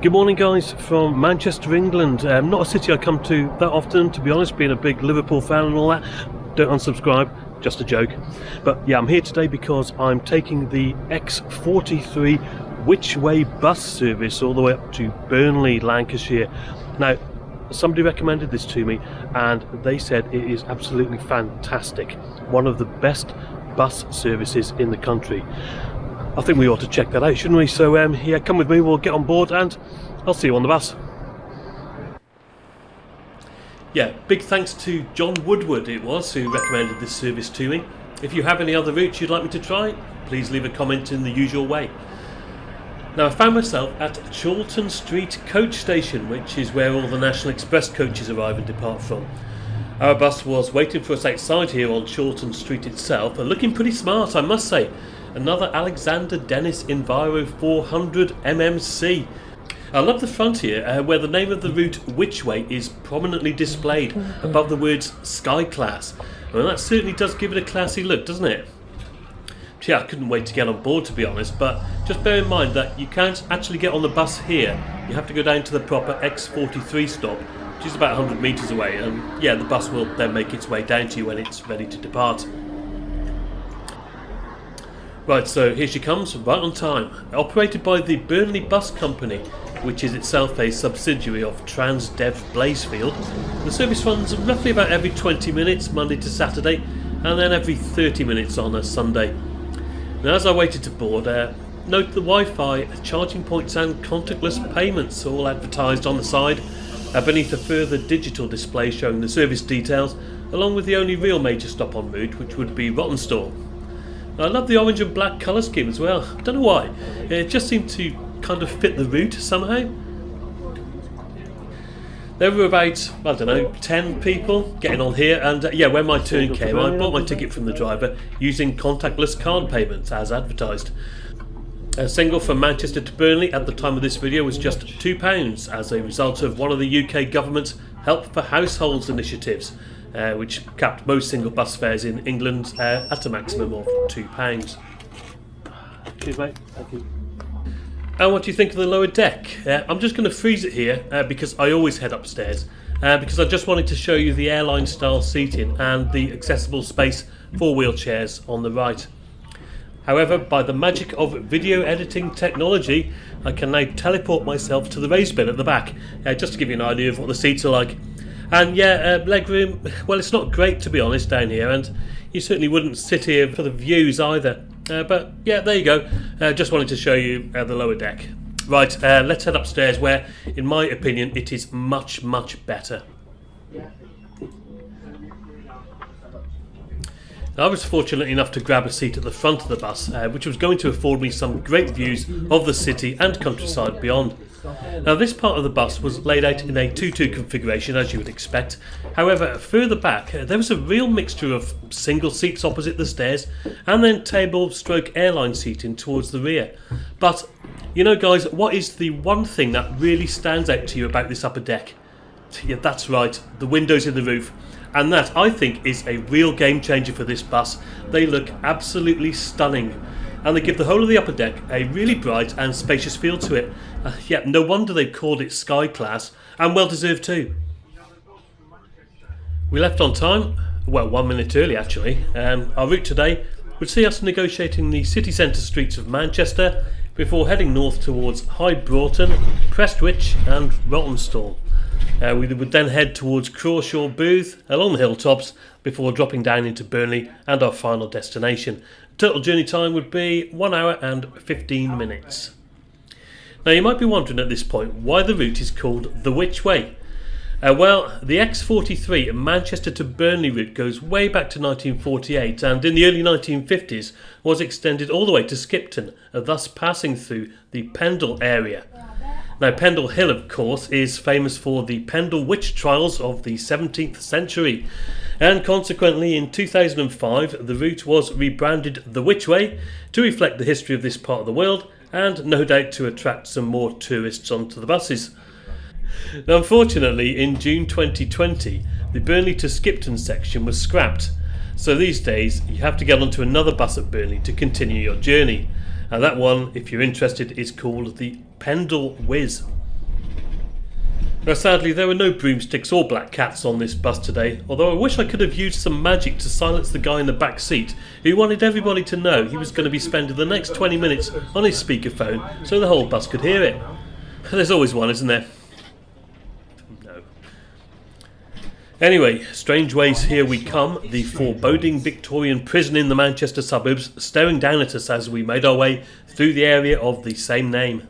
Good morning guys from Manchester, England. Not a city I come to that often, to be honest, being a big Liverpool fan and all that. Don't unsubscribe, just a joke. But yeah, I'm here today because I'm taking the X43 Witchway Bus service all the way up to Burnley, Lancashire. Now, somebody recommended this to me and they said it is absolutely fantastic. One of the best bus services in the country. I think we ought to check that out, shouldn't we? So yeah, come with me, we'll get on board and I'll see you on the bus. Yeah, big thanks to John Woodward it was who recommended this service to me. If you have any other routes you'd like me to try, please leave a comment in the usual way. Now I found myself at Rawtenstall Street coach station, which is where all the National Express coaches arrive and depart from. Our bus was waiting for us outside here on Rawtenstall Street itself, and looking pretty smart, I must say. Another Alexander Dennis Enviro 400 MMC. I love the front here, where the name of the route Witchway is prominently displayed above the words Sky Class. Well, that certainly does give it a classy look, doesn't it? Yeah, I couldn't wait to get on board, to be honest, but just bear in mind that you can't actually get on the bus here. You have to go down to the proper X43 stop, which is about 100 metres away, and yeah, the bus will then make its way down to you when it's ready to depart. Right, so here she comes, right on time. Operated by the Burnley Bus Company, which is itself a subsidiary of Transdev Blazefield. The service runs roughly about every 20 minutes, Monday to Saturday, and then every 30 minutes on a Sunday. Now, as I waited to board, note the Wi-Fi, charging points and contactless payments all advertised on the side, beneath a further digital display showing the service details, along with the only real major stop en route, which would be Rawtenstall. I love the orange and black colour scheme as well. I don't know why. It just seemed to kind of fit the route somehow. There were about, I don't know, 10 people getting on here, and yeah, when my turn came, I bought my ticket from the driver using contactless card payments as advertised. A single from Manchester to Burnley at the time of this video was just £2 as a result of one of the UK government's Help for Households initiatives, which capped most single bus fares in England at a maximum of £2. Cheers mate, thank you. And what do you think of the lower deck? I'm just going to freeze it here because I always head upstairs, because I just wanted to show you the airline style seating and the accessible space for wheelchairs on the right. However, by the magic of video editing technology, I can now teleport myself to the raised bin at the back, just to give you an idea of what the seats are like. And yeah, legroom, well, it's not great to be honest down here, and you certainly wouldn't sit here for the views either. But yeah, there you go. Just wanted to show you the lower deck. Right, let's head upstairs where, in my opinion, it is much, much better. I was fortunate enough to grab a seat at the front of the bus, which was going to afford me some great views of the city and countryside beyond. Now, this part of the bus was laid out in a 2-2 configuration, as you would expect. However, further back, there was a real mixture of single seats opposite the stairs and then table/airline seating towards the rear. But, you know guys, what is the one thing that really stands out to you about this upper deck? Yeah, that's right, the windows in the roof. And that, I think, is a real game changer for this bus. They look absolutely stunning. And they give the whole of the upper deck a really bright and spacious feel to it. Yeah, no wonder they've called it Sky Class, and well deserved too. We left on time, well 1 minute early actually. Our route today would see us negotiating the city centre streets of Manchester before heading north towards High Broughton, Prestwich and Rawtenstall. We would then head towards Crawshaw Booth along the hilltops before dropping down into Burnley and our final destination. Total journey time would be 1 hour and 15 minutes. Now you might be wondering at this point why the route is called the Witchway. Well, the X43 Manchester to Burnley route goes way back to 1948 and in the early 1950s was extended all the way to Skipton, thus passing through the Pendle area. Now, Pendle Hill, of course, is famous for the Pendle witch trials of the 17th century, and consequently in 2005 the route was rebranded the Witchway to reflect the history of this part of the world and no doubt to attract some more tourists onto the buses. Now, unfortunately, in June 2020 the Burnley to Skipton section was scrapped, so these days you have to get onto another bus at Burnley to continue your journey. And that one, if you're interested, is called the Pendle Whiz. Now sadly there were no broomsticks or black cats on this bus today, although I wish I could have used some magic to silence the guy in the back seat who wanted everybody to know he was going to be spending the next 20 minutes on his speakerphone so the whole bus could hear it. There's always one, isn't there? No. Anyway, strange ways here we come, the foreboding Victorian prison in the Manchester suburbs staring down at us as we made our way through the area of the same name.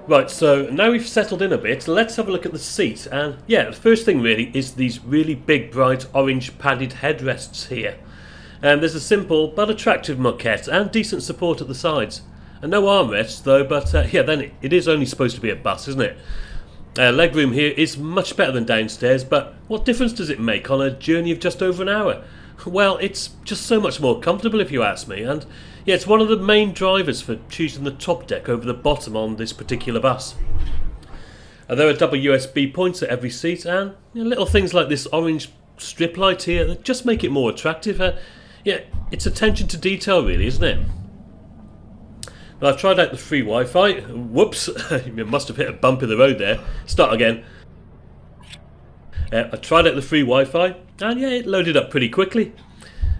Right, so now we've settled in a bit, let's have a look at the seat. And yeah, the first thing really is these really big bright orange padded headrests here. And there's a simple but attractive moquette and decent support at the sides. And no armrests though, but yeah, then it is only supposed to be a bus, isn't it? Legroom here is much better than downstairs, but what difference does it make on a journey of just over an hour? Well, it's just so much more comfortable if you ask me, and yeah, it's one of the main drivers for choosing the top deck over the bottom on this particular bus. There are double USB points at every seat, and little things like this orange strip light here that just make it more attractive. Yeah, it's attention to detail really, isn't it? Now, I've tried out the free Wi-Fi. Whoops, you must have hit a bump in the road there. Start again. I tried out the free Wi-Fi, and yeah, it loaded up pretty quickly.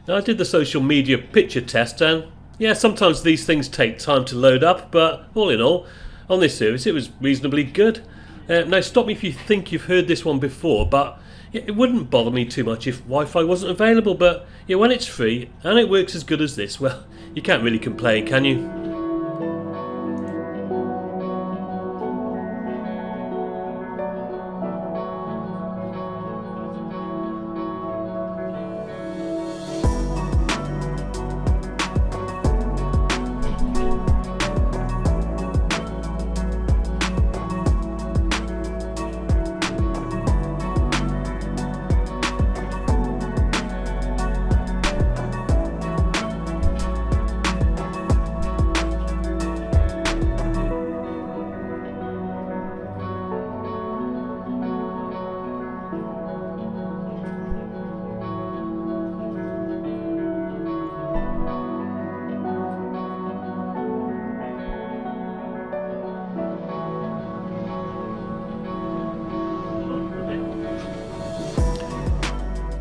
Now, I did the social media picture test, and yeah, sometimes these things take time to load up, but all in all, on this service it was reasonably good. Now, stop me if you think you've heard this one before, but yeah, it wouldn't bother me too much if Wi-Fi wasn't available, but yeah, when it's free and it works as good as this, well, you can't really complain, can you?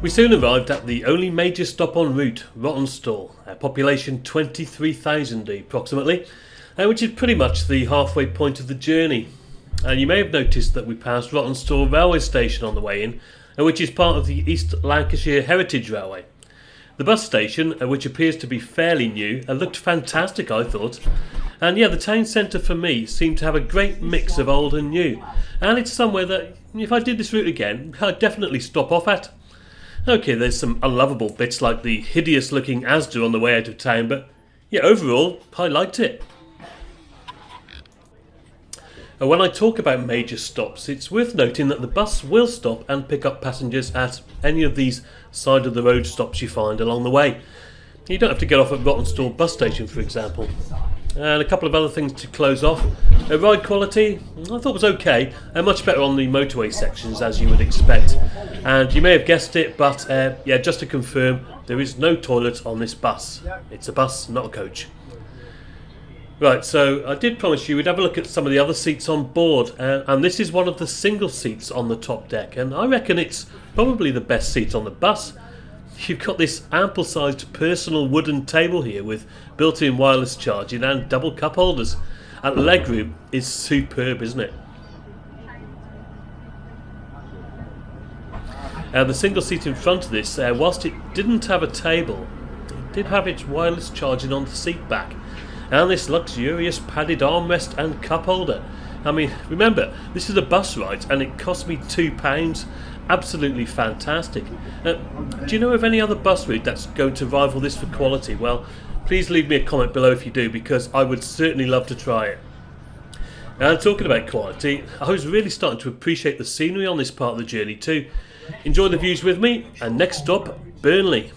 We soon arrived at the only major stop en route, Rawtenstall, a population 23,000 approximately, which is pretty much the halfway point of the journey. And you may have noticed that we passed Rawtenstall railway station on the way in, which is part of the East Lancashire Heritage Railway. The bus station, which appears to be fairly new, looked fantastic, I thought. And yeah, the town centre for me seemed to have a great mix of old and new, and it's somewhere that, if I did this route again, I'd definitely stop off at. Okay, there's some unlovable bits like the hideous looking Asda on the way out of town, but yeah, overall, I liked it. And when I talk about major stops, it's worth noting that the bus will stop and pick up passengers at any of these side of the road stops you find along the way. You don't have to get off at Rawtenstall bus station, for example. And a couple of other things to close off. Ride quality, I thought was okay, and much better on the motorway sections as you would expect. And you may have guessed it, but yeah, just to confirm, there is no toilet on this bus. It's a bus, not a coach. Right, so I did promise you we'd have a look at some of the other seats on board, and this is one of the single seats on the top deck, and I reckon it's probably the best seat on the bus. You've got this ample-sized personal wooden table here with built-in wireless charging and double cup holders. And the legroom is superb, isn't it? The single seat in front of this, whilst it didn't have a table, it did have its wireless charging on the seat back, and this luxurious padded armrest and cup holder. I mean, remember, this is a bus ride and it cost me £2. Absolutely fantastic. Do you know of any other bus route that's going to rival this for quality? Well, please leave me a comment below if you do, because I would certainly love to try it. And talking about quality, I was really starting to appreciate the scenery on this part of the journey too. Enjoy the views with me, and next stop, Burnley.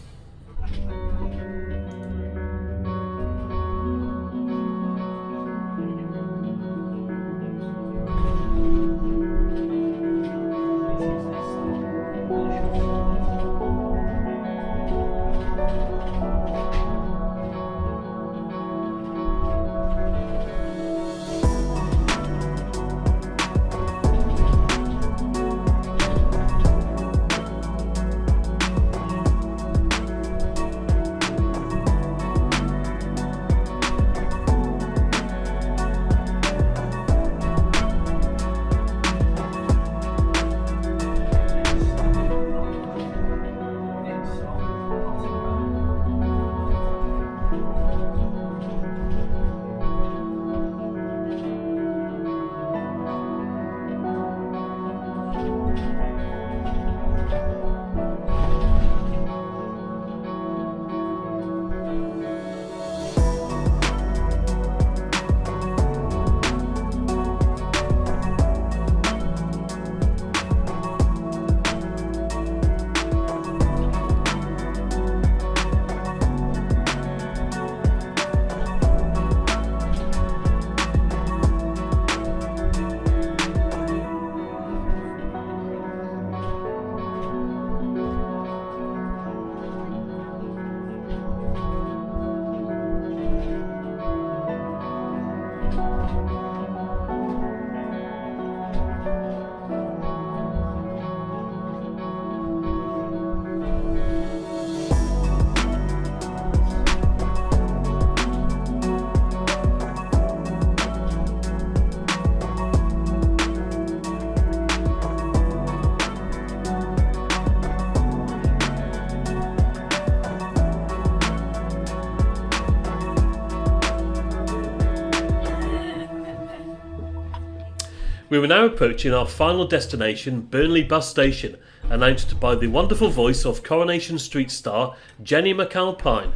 We were now approaching our final destination, Burnley Bus Station, announced by the wonderful voice of Coronation Street star Jenny McAlpine.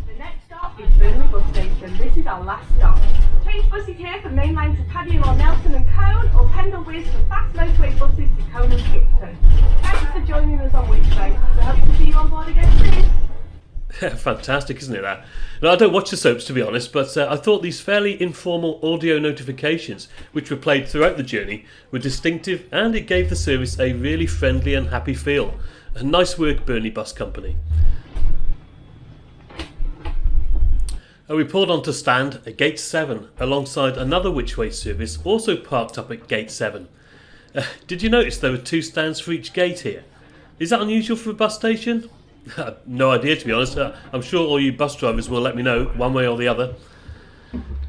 The next stop is Burnley Bus Station. This is our last stop. Change buses here from Main Line to Paddy or Nelson and Cone, or Pendle Wiz for fast motorway buses to Cone and Skipton. Thanks for joining us on Witchway. We hope to see you on board again soon. Fantastic, isn't it, that? Now, I don't watch the soaps, to be honest, but I thought these fairly informal audio notifications, which were played throughout the journey, were distinctive, and it gave the service a really friendly and happy feel. Nice work, Burnley Bus Company. We pulled onto stand at Gate 7, alongside another Witchway service also parked up at Gate 7. Did you notice there were 2 stands for each gate here? Is that unusual for a bus station? No idea, to be honest. I'm sure all you bus drivers will let me know one way or the other.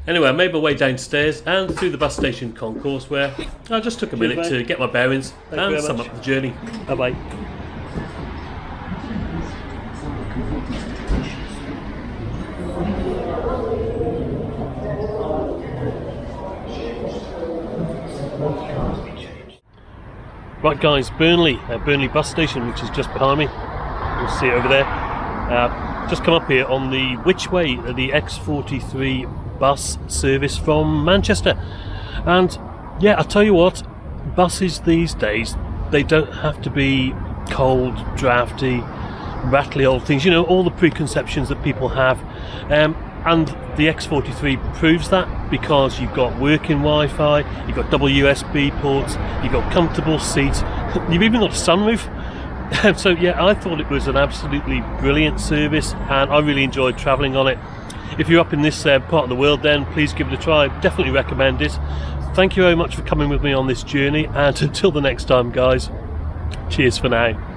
Anyway, I made my way downstairs and through the bus station concourse, where I just took a minute to get my bearings and sum up the journey. Bye bye. Right guys, Burnley Bus Station, which is just behind me. You'll see it over there. Just come up here on the Witchway, the X43 bus service from Manchester. And yeah, I tell you what, buses these days, they don't have to be cold, drafty, rattly old things, you know, all the preconceptions that people have. And the X43 proves that, because you've got working Wi-Fi, you've got double USB ports, you've got comfortable seats, you've even got a sunroof. So yeah, I thought it was an absolutely brilliant service, and I really enjoyed travelling on it. If you're up in this part of the world, then please give it a try. Definitely recommend it. Thank you very much for coming with me on this journey, and until the next time guys, cheers for now.